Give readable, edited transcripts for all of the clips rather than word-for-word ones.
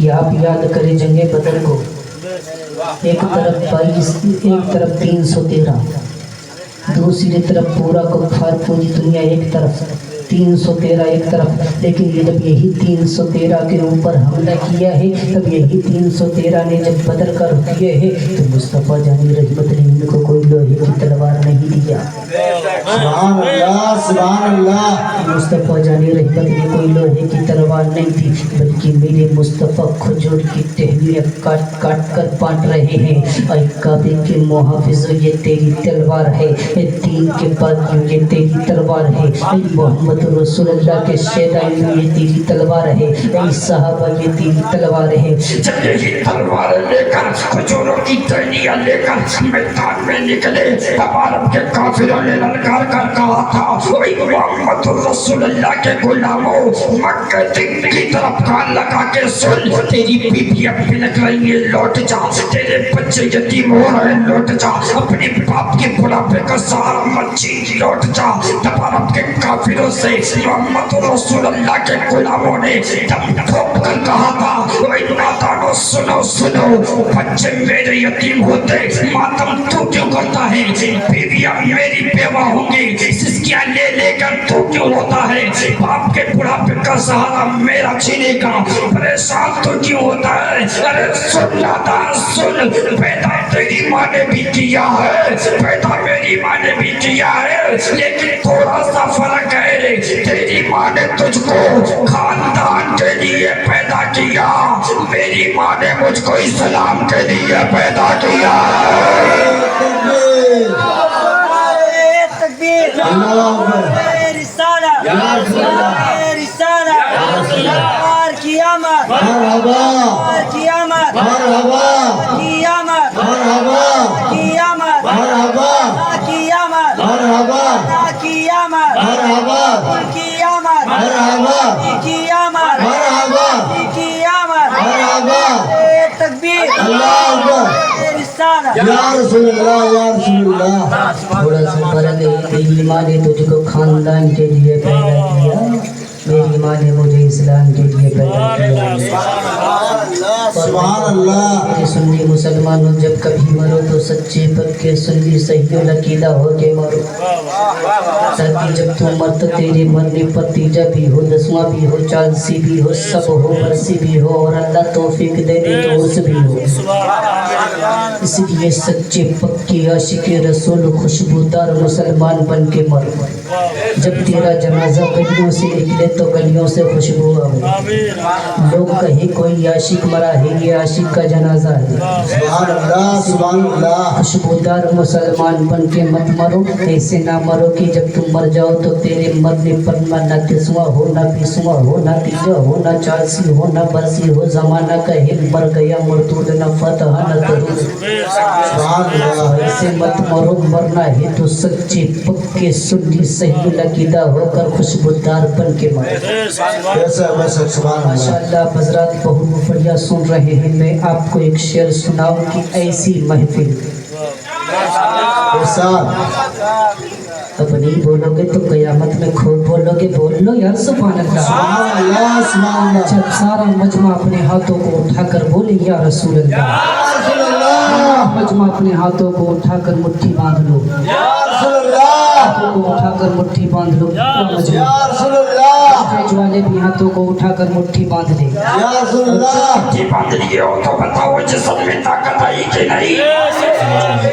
کہ آپ یاد کریں جنگ بدر کو، ایک طرف 22، ایک طرف 313، دوسری طرف پورا کفار پوری دنیا ایک طرف، 313 ایک طرف، لیکن یہ جب یہی 313 کے اوپر حملہ کیا ہے، تب یہی 313 نے جب بدر کا رخ کیا ہے تو مصطفیٰ جانی رحمت نے ان کو کوئی لوہے کی تلوار نہیں دیا۔ سبحان اللہ سبحان اللہ۔ مصطفیٰ جانی رحمت نے کوئی لوہے کی تلوار نہیں دی، بلکہ میرے مصطفیٰ کھجور کی ٹہنیاں کاٹ کاٹ کر بانٹ رہے ہیں۔ اے کعبے کے محافظ، یہ تیری تلوار ہے، اے دین کے باغیوں یہ تیری تلوار ہے، اے محمد رسول اللہ کے شیدائیوں یہ تیری تلوار ہے، اے صحابہ یہ تیری تلوار ہے۔ جب یہی تلوار لے کر کھجوروں کی ٹہنیاں لے کر میدان میں نکلے، تب عرب کے کافروں نے للکار کر کہا تھا، اے محمد رسول اللہ کے غلاموں، مکہ کی طرف کان لگا کے سن، تیری بیویاں بلک رہی ہیں لوٹ جا، تیرے بچے یتیم ہو رہے ہیں لوٹ جا، اپنے باپ کے بڑھاپے کا سہارا مت چھین لوٹ جا۔ تب عرب کے کافروں سے محمد رسول اللہ کے غلاموں نے دم ٹھوک کر کہا تھا، اے نادانو سنو سنو، بچے میرے یتیم ہوتے ماتم تو کیوں کرتا ہے، بیویاں میری بیوہ ہوں گی سسکیاں لے لے کر تو کیوں ہوتا ہے، باپ کے بڑھاپے کا سہارا میرا چھینے کا پریشان تو کیوں ہوتا ہے۔ ارے سن نادان سن، پیدا تیری ماں نے بھی کیا ہے، پیدا میری ماں نے بھی کیا ہے، لیکن تھوڑا سا فرق ہے، تیری ماں نے تجھ کو خاندان کے لیے پیدا کیا، میری ماں نے مجھ کو اسلام کے لیے پیدا کیا۔ تکبیر اللہ رسالہ رسالہ اور قیامت مرحبا قیامت مرحبا قیامت مرحبا قیامت مرحبا قیامت مرحبا قیامت مرحبا قیامت مرحبا قیامت مرحبا قیامت مرحبا تکبیر اللہ اکبر رسالہ یا رسول اللہ یا رسول اللہ۔ تھوڑا سا فرق ہے، تیری ماں نے تجھ کو خاندان کے لیے پیدا کیا، میری ماں نے مجھے اسلام کے لیے پیدا کیا۔ سبحان اللہ۔ میرے سنی مسلمانوں، جب کبھی مرو تو سچے پکے سنی صحیح العقیدہ ہو کے مرو، تاکہ جب تم مرت تیرے مرنے پر تیجا بھی ہو، دسواں بھی ہو، چالسی بھی ہو، سب ہو، برسی بھی ہو، اور اللہ توفیق دے دے تو اس بھی ہو۔ اس لیے سچے پکے عاشق رسول خوشبودار مسلمان بن کے مرو، جب تیرا جنازہ گلیوں سے نکلے تو گلیوں سے خوشبو آئے، لوگ کہیں کوئی عاشق مرا ہے، یہ عاشق کا جنازہ ہے۔ سبحان اللہ سبحان اللہ۔ خوشبودار مسلمان بن کے مت مرو، ایسے نہ مرو کہ جب تم مر جاؤ تو تیرے مرنے پر نہ دسواں ہو، نہ بیسواں ہو، نہ تیجا ہو، نہ چالسی ہو، نہ برسی ہو، زمانہ کہے مر گیا مردود، نہ فتح نہ درود۔ سبحان اللہ۔ ایسے مت مرو، مرنا ہے تو سچے پکے سنی صحیح العقیدہ ہو کر خوشبودار بن کے مرو۔ ایسا ویسا سبحان اللہ۔ ماشاءاللہ حضرات بہت بڑھیا سن رہے ہیں، میں آپ کو ایک شعر سناؤں کہ ایسی محفل ارشاد۔ اب نہیں بولو گے تو قیامت میں خوب بولو گے، بول لو یار سبحان اللہ۔ سبحان اللہ سبحان اللہ۔ جب سارا مجمع اپنے ہاتھوں کو اٹھا کر بولے یا رسول اللہ، رسول اللہ مجمع اپنے ہاتھوں کو اٹھا کر مٹھی باندھ لو، یا رسول اللہ ہاتھوں کو اٹھا کر مٹھی باندھ لو، پورا مجمع۔ یا رسول اللہ اسٹیج والے بھی ہاتھوں کو اٹھا کر مٹھی باندھ لے۔ یا رسول اللہ۔ مٹھی باندھ لیے ہو تو بتاؤ جسم میں طاقت آئی کہ نہیں۔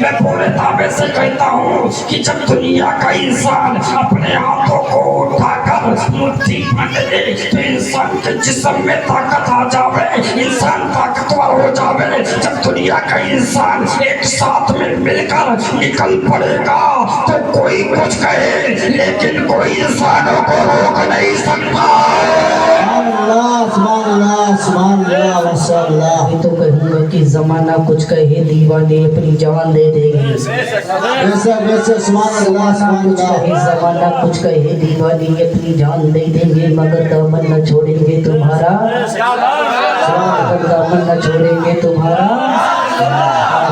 میں پورے دعوے سے کہتا ہوں کہ جب دنیا کا انسان اپنے ہاتھوں کو اٹھا کر مٹھی باندھ لے تو انسان کے جسم میں طاقت آ جاوے، انسان طاقتور ہو جاوے۔ جب دنیا کا انسان ایک ساتھ میں مل کر نکل پڑے گا تو کوئی کچھ کہے لیکن کوئی انسانوں کو روک نہیں سکتا۔ سبحان اللہ سبحان اللہ سبحان اللہ ماشاء اللہ۔ میں تو کہوں گا کہ زمانہ کچھ کہے دیوانے اپنی جان دے دیں گے، ایسا ویسا سبحان اللہ سبحان کچھ کہے اللہ۔ زمانہ کچھ کہے دیوانے اپنی جان دے دیں گے، مگر دامن نہ چھوڑیں گے تمہارا، مگر دامن نہ چھوڑیں گے تمہارا۔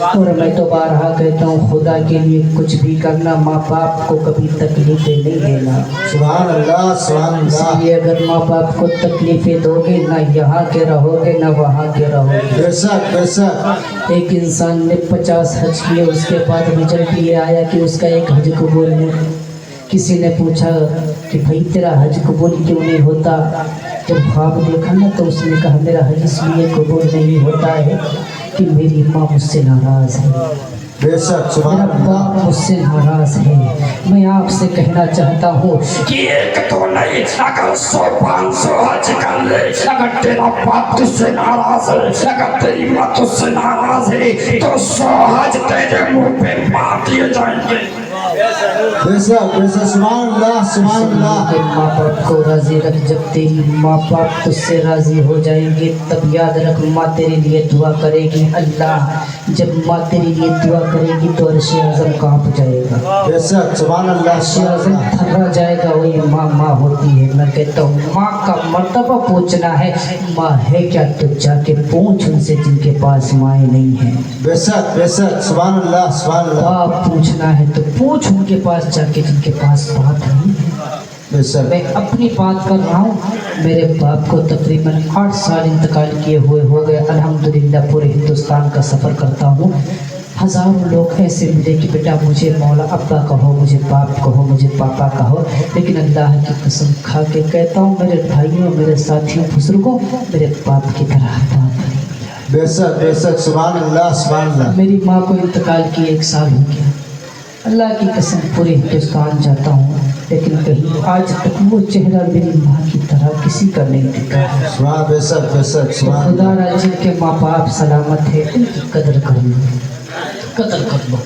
اور میں تو بارہا کہتا ہوں خدا کے لیے کچھ بھی کرنا، ماں باپ کو کبھی تکلیفیں نہیں دینا۔ سبحان اللہ سبحان اس اللہ، لیے اگر ماں باپ کو تکلیفیں دو گے نہ یہاں کے رہو گے نہ وہاں کے رہو گے۔ بے شک بے شک، ایک انسان نے 50 حج کیے، اس کے بعد رزلٹ یہ آیا کہ اس کا ایک حج قبول نہیں۔ کسی نے پوچھا کہ بھائی تیرا حج قبول کیوں نہیں ہوتا؟ جب خواب دیکھا نا تو اس نے کہا میرا حج اس لیے قبول نہیں ہوتا ہے کہ میری ماں مجھ سے ناراض ہے، بے شک، سبحان میرا اللہ، باپ مجھ سے ناراض ہے۔ میں آپ سے کہنا چاہتا ہوں کہ ایک تو نہیں، اگر 100-500 حج کر لے، اگر تیرا باپ تجھ سے ناراض ہے، اگر تیری ماں تجھ سے ناراض ہے تو 100 حج تیرے منہ پہ مار دیے جائیں گے۔ بے شک بے شک، سبحان اللہ سبحان اللہ، کہ ماں باپ کو راضی رکھ، جب تیری ماں باپ تجھ سے راضی ہو جائیں گے تب یاد رکھ ماں تیرے لیے دعا کرے گی۔ اللہ جب ماں تیرے لیے دعا کرے گی تو عرش اعظم کانپ جائے گا، بے شک، سبحان اللہ عرش سبحان اعظم اللہ، تھرا جائے گا۔ وہی ماں ماں ہوتی ہے۔ میں کہتا ہوں ماں کا مرتبہ پوچھنا ہے، ماں ہے کیا تو جا کے پوچھ ان سے جن کے پاس مائیں نہیں ہیں۔ بے شک بے شک، سبحان اللہ سبحان اللہ، باپ پوچھنا ہے تو پوچھ ان کے پاس جا کے جن کے پاس بات نہیں ہے۔ بے شک، میں اپنی بات کر رہا ہوں، میرے باپ کو تقریباً 8 سال انتقال کیے ہوئے ہو گئے۔ الحمدللہ پورے ہندوستان کا سفر کرتا ہوں، ہزاروں لوگ ایسے ملے کہ بیٹا مجھے مولا ابا کہو، مجھے باپ کہو، مجھے پاپا کہو، لیکن اللہ کی قسم کھا کے کہتا ہوں میرے بھائیوں، میرے ساتھیوں، بزرگوں، میرے باپ کی طرح بات نہیں۔ بے شک بے شک، سبحان اللہ سبحان اللہ، میری ماں کو انتقال کیے 1 سال ہو گیا، اللہ کی قسم پورے ہندوستان جاتا ہوں لیکن کہیں آج تک وہ چہرہ میری ماں کی طرح کسی کا نہیں دکھا ہے۔ سبحان بے شک بے شک، تو سبحان خدا اللہ، را جن کے ماں باپ سلامت ہے ان کی قدر کر لو، قدر کر لو۔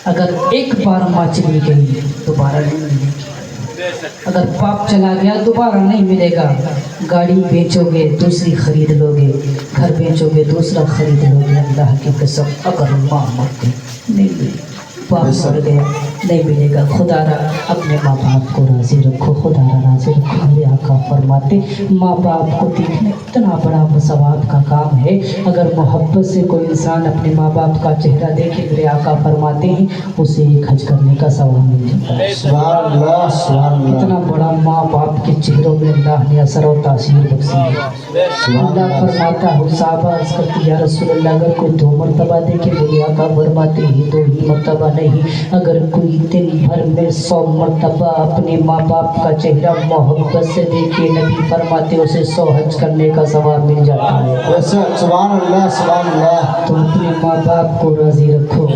اگر ایک بار ماں چلی گئی دوبارہ نہیں ملے گی، اگر باپ چلا گیا دوبارہ نہیں ملے گا۔ گاڑی بیچو گے دوسری خرید لو گے، گھر بیچو گے دوسرا خرید لو گے۔ اللہ کی قسم اگر ماں مر گئی نہیں ملے گی، باپ مر گیا نہیں ملے گا۔ خدا را اپنے ماں باپ کو راضی رکھو، خدا را راضی رکھو۔ میرے آقا فرماتے ماں باپ کو دیکھنا اتنا بڑا ثواب کا کام ہے، اگر محبت سے کوئی انسان اپنے ماں باپ کا چہرہ دیکھے، میرے آقا فرماتے ہیں اسے ایک حج کرنے کا ثواب مل جاتا ہے۔ سبحان اللہ سبحان اللہ، اتنا بڑا ماں باپ کے چہروں میں اللہ نے اثر و تاثیر بخشی ہے۔ اللہ فرماتا ہے صحابہ عرض کرتے یا رسول اللہ اگر کوئی 2 مرتبہ دیکھے، میرے آقا فرماتے ہیں 2 ہی مرتبہ نہیں، اگر کوئی دن بھر میں 100 مرتبہ اپنے ماں باپ کا چہرہ محبت سے دیکھے، نبی فرماتے اسے 100 حج کرنے کا ثواب مل جاتا ہے۔ بے شک، سبحان اللہ سبحان اللہ، تو اپنے ماں باپ کو راضی رکھو،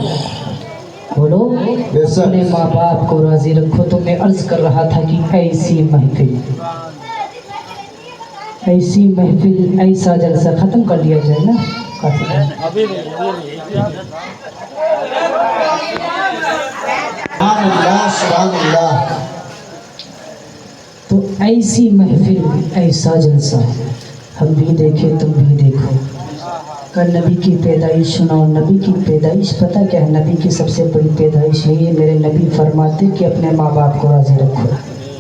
بولو اپنے ماں باپ کو راضی رکھو۔ تو میں عرض کر رہا تھا کہ ایسی محفل، ایسا جلسہ ختم کر لیا جائے نا، کافی ٹائم۔ سبحان اللہ سبحان اللہ، تو ایسی محفل، ایسا جلسہ ہم بھی دیکھیں تم بھی دیکھو۔ کل نبی کی پیدائش سناؤ۔ نبی کی پیدائش پتہ کیا ہے؟ نبی کی سب سے بڑی پیدائش یہی ہے، میرے نبی فرماتے کہ اپنے ماں باپ کو راضی رکھو۔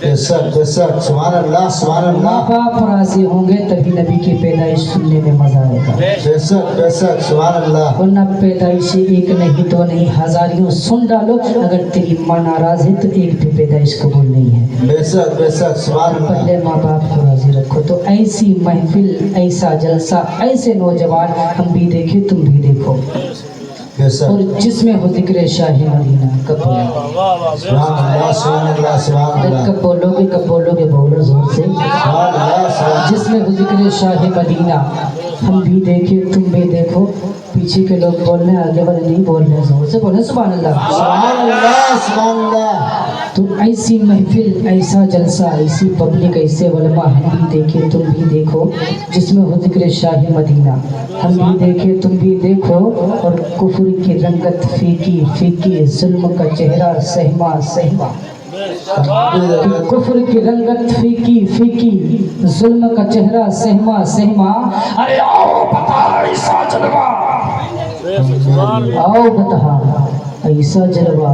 بے شک بے شک، سبحان اللہ سبحان ماں اللہ، باپ راضی ہوں گے تبھی نبی کی پیدائش سننے میں مزہ آئے گا، بے شک سبحان اللہ، ورنہ پیدائش ایک نہیں 2 نہیں ہزاریوں سن ڈالو، اگر تیری ماں ناراض ہے تو ایک بھی پیدائش قبول نہیں ہے۔ بے شک سبحان اللہ، پہلے ماں باپ کو راضی رکھو۔ تو ایسی محفل، ایسا جلسہ، ایسے نوجوان ہم بھی دیکھیں تم بھی دیکھو، بے شک، اور جس میں ہو ذکر شاہ مدینہ۔ کب بولو سبحان اللہ سبحان اللہ سبحان اللہ، کب بولو گے بولو زور سے۔ سبحان اللہ سبحان جس میں ہو ذکر شاہ مدینہ، ہم بھی دیکھیں تم بھی دیکھو۔ پیچھے کے لوگ بول رہے ہیں، آگے والے نہیں بول رہے، زور سے بولیں سبحان اللہ۔ سبحان اللہ، تو ایسی محفل، ایسا جلسہ، ایسی پبلک، ایسے علماء ہم بھی دیکھیں تم بھی دیکھو، جس میں ہو ذکر شاہ مدینہ، ہم بھی دیکھیں تم بھی دیکھو، اور کفر کی رنگت فیکی فیکی، ظلم کا چہرہ سہما سہما، کفر کی رنگت فیکی فیکی، ظلم کا چہرہ سہما سہما، ارے آؤ بتا ایسا جلوہ، آؤ بتا ایسا جلوہ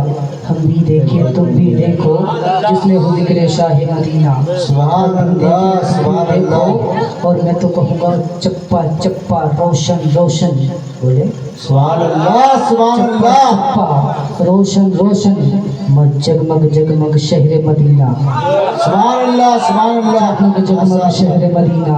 ہم بھی دیکھیں تم بھی دیکھو، جس میں ہو ذکر شاہ مدینہ۔ سبحان اللہ سبحان اللہ، اور میں تو کہوں گا چپا چپا روشن روشن، بولے سبحان اللہ سبحان اللہ روشن روشن جگمگ جگمگ شہر مدینہ، سبحان اللہ سبحان اللہ جگمگ جگمگ شہر مدینہ،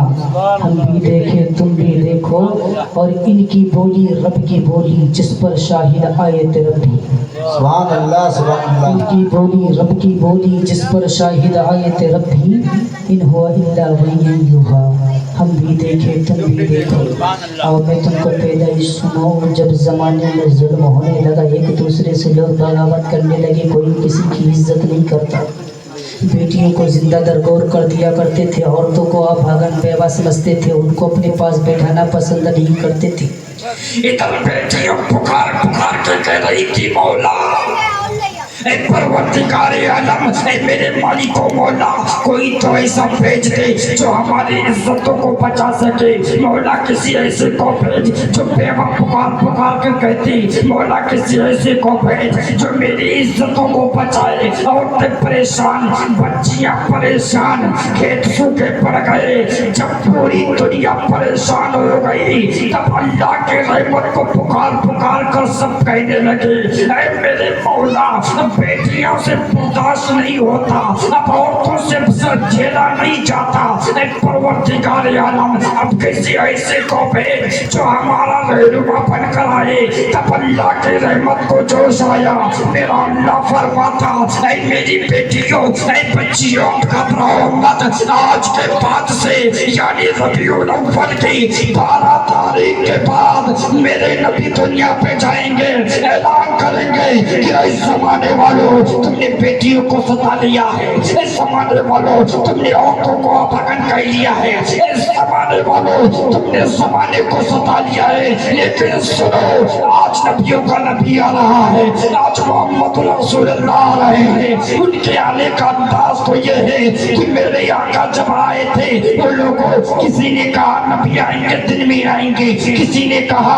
ہم بھی دیکھیں تم بھی دیکھو، اور ان کی بولی رب کی بولی جس پر شاہد آیت ربی، سبحان اللہ سبحان ان اللہ کی بولی رب کی بولی جس پر شاہد آیت ربی، ان ہوا الا وحی یوحا، ہم بھی دیکھیں تم بھی دیکھو۔ اور میں تم کو پہلے ہی سناؤں، جب زمانے میں ظلم ہونے لگا، ایک دوسرے سے لوگ بغاوت کرنے لگے، کوئی کسی کی عزت نہیں کرتا، بیٹیوں کو زندہ درگور کر دیا کرتے تھے، عورتوں کو بھاگن بیوہ سمجھتے تھے، ان کو اپنے پاس بیٹھانا پسند نہیں کرتے تھے۔ ادھر بیٹیاں پکار پکار کے کہہ رہی تھی مولا اے پروردگار عالم، اے میرے مالک و مولا، کوئی تو ایسا بھیج دے جو ہماری عزتوں کو بچا سکے، مولا کسی ایسے کو بھیج جو بیوہ پکار پکار کے کہتی، مولا کسی ایسے کو بھیج جو میری عزتوں کو بچائے۔ عورتیں پریشان، بچیاں پریشان، کھیت سوکھے پڑ گئے، جب پوری دنیا پریشان ہو گئی تب اللہ کے رحمت کو پکار پکار کر سب کہنے لگے اے میرے مولا، بیٹیوں سے برداشت نہیں ہوتا، اب عورتوں سے سر جھیلا نہیں جاتا، اے پروردگار عالم اب کسی ایسے کو بھیج جو ہمارا رہنما بن کر آئے۔ تب اللہ کے رحمت کو جوش آیا، میرا اللہ فرماتا اے میری بیٹیوں، اے بچیوں، گھبراؤ مت، آج کے بعد سے یعنی ربیع الاول کی 12 تاریخ کے بعد میرے نبی دنیا پہ جائیں گے، اعلان کریں گے کہ اس زمانے والوں تم نے بیٹیوں کو ستا لیا ہے، اس زمانے والوں تم نے عورتوں کو بھگن کہہ لیا ہے، اس زمانے والوں تم نے زمانے کو ستا لیا ہے، لیکن سنو آج نبیوں کا نبی آ رہا ہے، آج محمد رسول اللہ آ رہے ہیں، ان کے آنے کا انداز تو یہ ہے کہ میرے آقا جب آئے تھے وہ لوگوں کسی نے کہا نبی آئیں گے دن میں آئیں گے، کسی نے کہا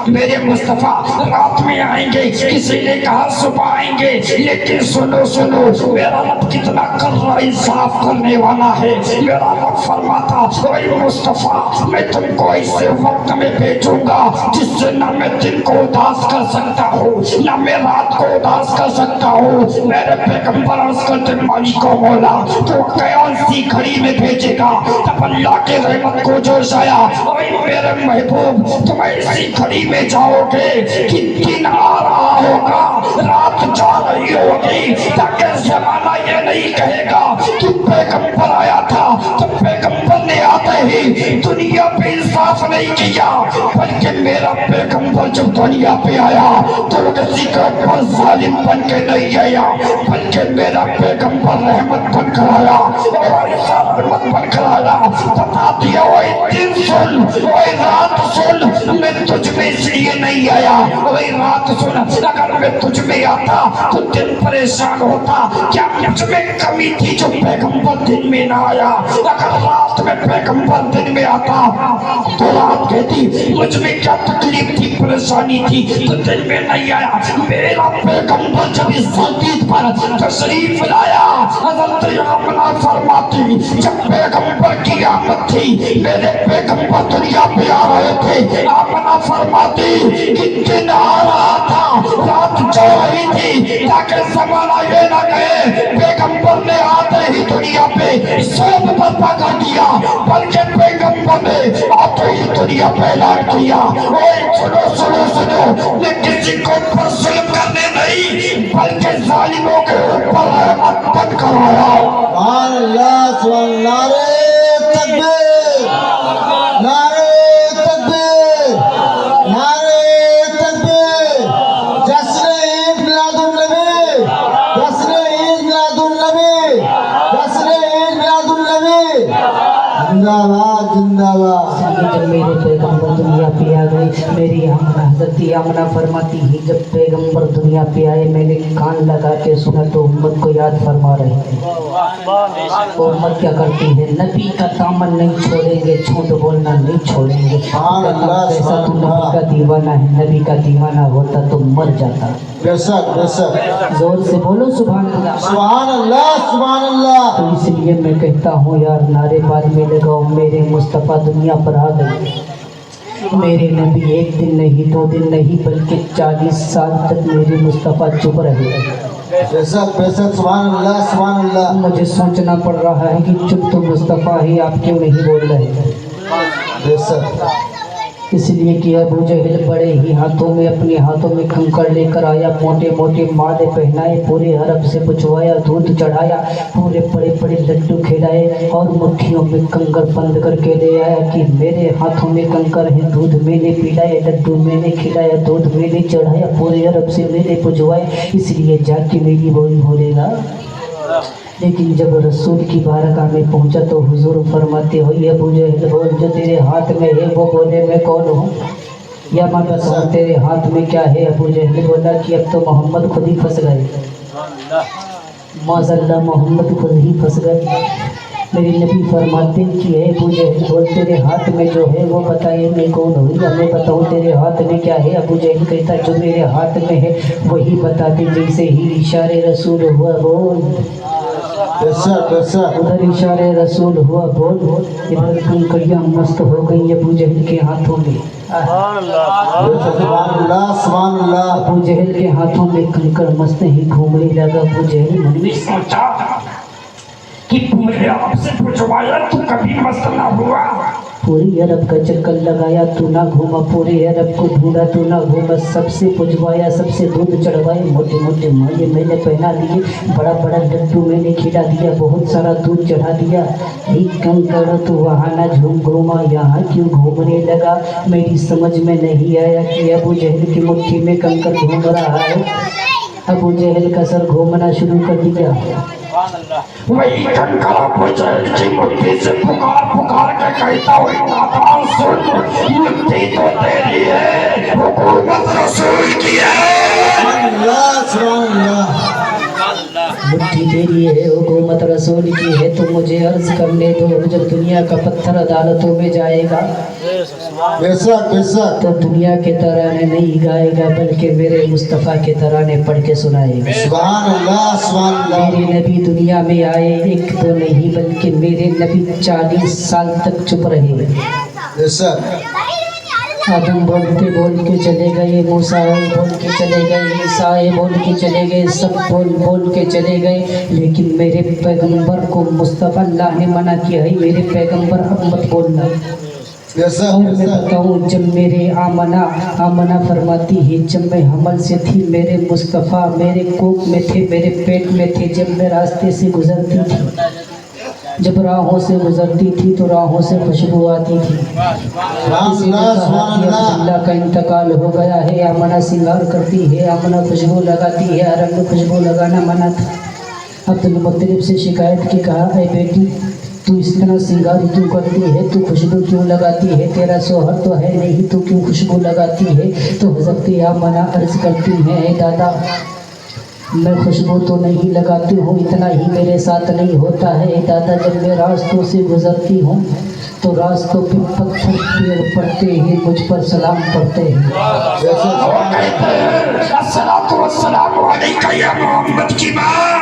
میرے مصطفیٰ رات میں آئیں گے، کسی نے کہا صبح آئیں گے، لیکن سنو سنو میرا رب کتنا کرا انصاف کرنے والا ہے، میرا رب فرماتا اے مصطفیٰ میں تم کو ایسے وقت میں بھیجوں گا جس سے نہ میں دن کو اداس کر سکتا ہوں نہ میں رات کو اداس کر سکتا ہوں۔ میرے پیغمبر عرض کرتے مالک و مولا تو کون سی گھڑی میں بھیجے گا؟ تب اللہ کے رحمت کو جوش آیا اے میرے محبوب تم ایسی گھڑی میں جاؤ گے کہ دن آ رہا ہوگا رات جا رہی ہوگی، تاکہ زمانہ یہ نہیں کہے گا کہ پیغمبر آیا تھا تو پیغمبر نے آتے ہی دنیا پہ انصاف نہیں کیا، بلکہ میرا پیغمبر جب دنیا پہ آیا تو کسی کے اوپر ظالم بن کے نہیں آیا، بلکہ میرا پیغمبر رحمت بن کر آیا اور رحمت بن کر آیا، بتا دیا وہی دن سن وہی رات سن، میں تجھ میں اس لیے نہیں آیا، وہی رات سن اگر میں تجھ میں آتا تو دن پریشان ہوتا، کیا مجھ میں کمی تھی جو پیغمبر دن میں نہ آیا؟ اگر رات میں پیغمبر دن میں آتا تو رات کہتی مجھ میں کیا تکلیف تھی پریشانی تھی تو دن میں نہیں آیا۔ میرا پیغمبر جب اس سلطیت پر تشریف لایا حضرت آمنہ فرماتی جب پیغمبر کی آمد تھی میرے پیغمبر دنیا پہ آ رہے تھے، آمنہ فرماتی کہ دن آ رہا تھا رات جا رہی تھی، تاکہ زمانہ یہ نہ کہے پیغمبر نے آتے ہی دنیا پہ سب برپا کر دیا، بلکہ پیغمبر نے آتے ہی دنیا پہ اعلان کیا اوے سنو سنو سنو میں کسی کو پر ظلم کرنے نہیں بلکہ ظالموں کے اوپر رحمت بن کر آیا۔ سبحان اللہ سبحان اللہ، نعرہ تکبیر نعرہ تکبیر نعرہ تکبیر، جشن عید میلاد النبی جشن عید میلاد النبی جشن عید میلاد النبی، زندہ باد زندہ باد۔ جب میرے پیغمبر دنیا پہ آ گئے، میری حضرت آمنہ فرماتی ہے جب پیغمبر دنیا پہ آئے میں نے کان لگا کے سنا تو امت کو یاد فرما رہے تھے، امت کیا کرتی ہے نبی کا دامن نہیں چھوڑیں گے، جھوٹ بولنا نہیں چھوڑیں گے، ایسا تو نبی کا دیوانہ ہے، نبی کا دیوانہ ہوتا تو مر جاتا۔ بے شک بے شک، زور سے بولو سبحان اللہ۔ سبحان اللہ سبحان اللہ۔ تو اس لیے میں کہتا ہوں یار نعرے بعد میں لگاؤ میرے مصطفیٰ دنیا پر آ گئے، میرے نبی ایک دن نہیں 2 دن نہیں بلکہ 40 سال تک میرے مصطفیٰ چپ رہے. بے شک سبحان اللہ. مجھے سوچنا پڑ رہا ہے کہ چپ تو مصطفیٰ ہی آپ کیوں نہیں بول رہے. بے شک اس لیے کہ ابو جہل بڑے ہی ہاتھوں میں اپنے ہاتھوں میں کنکڑ لے کر آیا, موٹے موٹے مادے پہنائے, پورے عرب سے پچھوایا, دودھ چڑھایا, پورے بڑے بڑے لڈو کھلائے اور مٹھیوں میں کنکر بند کر کے لے آیا کہ میرے ہاتھوں میں کنکر ہے, دودھ میں نے پلائے, لڈو میں نے کھلایا, دودھ میں نے چڑھایا, پورے عرب سے میں نے پچھوائے, اس لیے جا کے میری بولی بولے گا. لیکن جب رسول کی بارگاہ میں پہنچا تو حضور فرماتے ہو یہ ابو جہل بول جو تیرے ہاتھ میں ہے وہ بولے میں کون ہوں, یا میں بتاؤں تیرے ہاتھ میں کیا ہے. ابو جہل بولا کہ اب تو محمد خود ہی پھنس گئے. معاذ اللہ محمد خود ہی پھنس گئے. میرے نبی فرماتے کہ اے ابو جہل بول تیرے ہاتھ میں جو ہے وہ بتائے میں کون ہوں, یا میں بتاؤں تیرے ہاتھ میں کیا ہے. ابو جہل کہتا جو میرے ہاتھ میں ہے وہی بتا دے. جیسے ہی اشارے رسول ہوا بول, ادھر اشارے رسول ہوا بول, ادھر کنکڑیاں مست ہو گئی ابو جہل کے ہاتھوں میں. سبحان اللہ. ابو جہل کے ہاتھوں میں کنکڑ مست ہی گھومنے لگا. ابو جہل نہیں سوچا کہ پورے آپ سے پوچھوایا تو کبھی مست نہ ہوا. پوری عرب کا چکر لگایا تو نہ گھوما, پورے عرب کو ڈھونڈا تو نہ گھوما, سب سے پجوایا, سب سے دودھ چڑھوائے, موٹے موٹے مائے میں نے پہنا دیے, بڑا بڑا لڈو میں نے کھلا دیا, بہت سارا دودھ چڑھا دیا. ایک کنکڑ تو وہاں نہ گھوما یہاں کیوں گھومنے لگا. میری سمجھ میں نہیں آیا کہ ابو جہل کی مٹھی میں کنکڑ گھوم رہا ہے. ابو جہل کا سر گھومنا شروع کر دیا. وہی کنکڑ ابو جہل کی مٹھی سے پکار پکار کے کہتا ہوئی نادان سن, مٹھی تو تیری ہے, حکومت رسول کی ہے. سبحان اللہ. مٹھی تیری ہے حکومت رسول کی ہے, تو مجھے عرض کرنے دو جب دنیا کا پتھر عدالتوں میں جائے گا بے شک تو دنیا کے ترانے نہیں گائے گا بلکہ میرے مصطفیٰ کے ترانے پڑھ کے سنائے گا. سبحان اللہ. میرے نبی دنیا میں آئے ایک دو نہیں بلکہ میرے نبی 40 سال تک چپ رہے. بے شک آدم بولتے بول کے چلے گئے, موسیٰ بول کے چلے گئے, عیسیٰ بول کے چلے گئے, سب بول کے چلے گئے, لیکن میرے پیغمبر کو مصطفیٰ اللہ نے منع کیا ہے میرے پیغمبر اب مت بولنا. اور میں بتاؤں جب میرے آمنہ فرماتی ہے جب میں حمل سے تھی میرے مصطفیٰ میرے کوکھ میں تھے, میرے پیٹ میں تھے, جب میں راستے سے گزرتی تھی, جب راہوں سے گزرتی تھی تو راہوں سے خوشبو آتی تھی. کسی نے کہا کہ عبداللہ کا انتقال ہو گیا ہے. آمنہ سنگار کرتی ہے, آمنہ خوشبو لگاتی ہے, عرب میں خوشبو لگانا منع تھا. عبدالمطلب سے شکایت کی, کہا اے بیٹی تو اس طرح سنگار کیوں کرتی ہے, تو خوشبو کیوں لگاتی ہے, تیرا شوہر تو ہے نہیں تو کیوں خوشبو لگاتی ہے. تو حضرت آمنہ عرض کرتی ہیں اے دادا میں خوشبو تو نہیں لگاتی ہوں, اتنا ہی میرے ساتھ نہیں ہوتا ہے. اے دادا جب میں راستوں سے گزرتی ہوں تو راستوں پہ پتھر پیڑ پڑتے ہیں مجھ پر سلام پڑھتے ہیں. وہ کہتے ہیں الصلاۃ والسلام علیک یا محمد کی ماں.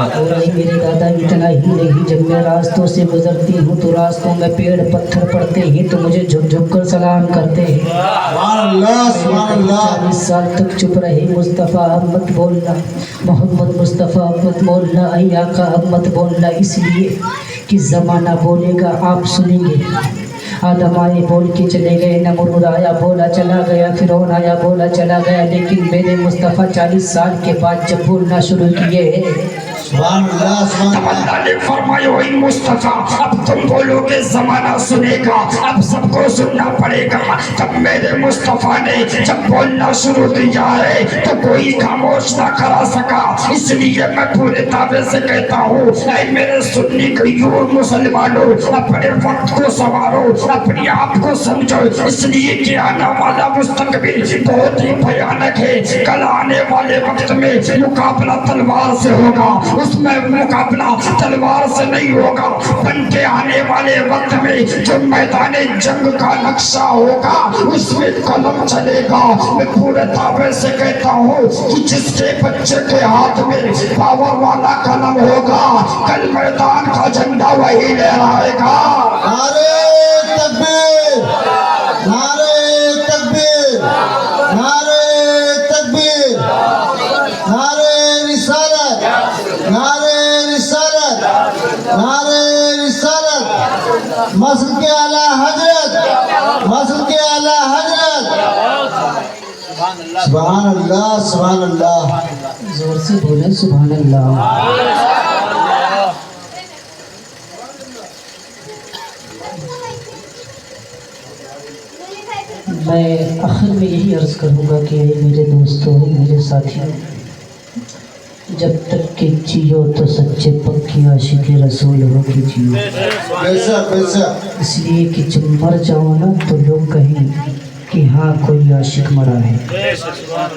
اور میرے دادا اتنا ہی نہیں, جب میں راستوں سے گزرتی ہوں تو راستوں میں پیڑ پتھر پڑتے ہیں تو مجھے جھک جھک کر سلام کرتے ہیں. سبحان اللہ. 40 سال تک چپ رہے. مصطفیٰ اب مت بولنا, محمد مصطفیٰ اب مت بولنا, اے آقا اب مت بولنا, اس لیے کہ زمانہ بولے گا آپ سنیں گے. آدم آئے بول کے چلے گئے, نمرود آیا بولا چلا گیا, فرعون آیا بولا چلا گیا, لیکن میرے مصطفیٰ 40 سال کے بعد جب بولنا شروع کیے سبحان اللہ. تب اللہ نے فرمایا ہوئی مصطفیٰ اب تم بولو گے زمانہ سنے گا, اب سب کو سننا پڑے گا. تب میرے مصطفیٰ نے جب بولنا شروع کیا ہے تو کوئی خاموش نہ کرا سکا. اس لیے میں پورے دعوے سے کہتا ہوں اے میرے سنی کیوں مسلمانوں, اپنے وقت کو سنوارو, اپنی آپ کو سمجھو, اس لیے کہ آنا والا مستقبل بہت ہی بھیانک ہے. کل آنے والے وقت میں مقابلہ تلوار سے ہوگا, اس میں مقابلہ تلوار سے نہیں ہوگا. بن کے آنے والے وقت میں جو میدان جنگ کا نقشہ ہوگا اس میں قلم چلے گا. میں پورے دعوے سے کہتا ہوں کہ جس کے بچے کے ہاتھ میں پاور والا قلم ہوگا کل میدان کا جھنڈا وہی لہرائے گا. نعرے تکبیر, مسجد کے اعلیٰ حضرت، مسجد کے اعلیٰ حضرت. سبحان اللہ سبحان اللہ. زور سے بولیں سبحان اللہ. میں آخر میں یہی عرض کروں گا کہ میرے دوستوں میرے ساتھیوں، جب تک کہ جیو تو سچے پکی عاشق رسول ہو کے جیو. بے شک بے شک. اس لیے کہ جب مر جاؤ نا تو لوگ کہیں کہ ہاں کوئی عاشق مرا ہے،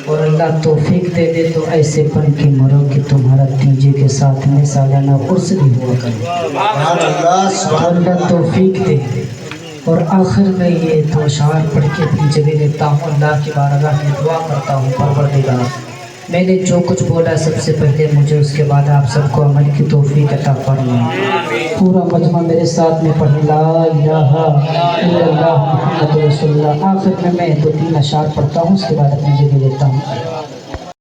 اور اللہ توفیق دے دے تو ایسے بن کے مرو کہ تمہارا تیجے کے ساتھ میں سالانہ عرس بھی ہوا کرے. سبحان اللہ تو سبحان اللہ توفیق دے. اور آخر میں یہ دو اشعار پڑھ کے اپنی جگہ لیتا ہوں. اللہ کی بارگاہ میں دعا کرتا ہوں پروردگار میں نے جو کچھ بولا سب سے پہلے مجھے اس کے بعد آپ سب کو عمل کی توفیق عطا فرمائے. پورا مجمع میرے ساتھ میں پڑھے لا الہ الا اللہ محمد رسول اللہ. آخر میں 2-3 اشعار پڑھتا ہوں، اس کے بعد اپنی جگہ لیتا ہوں.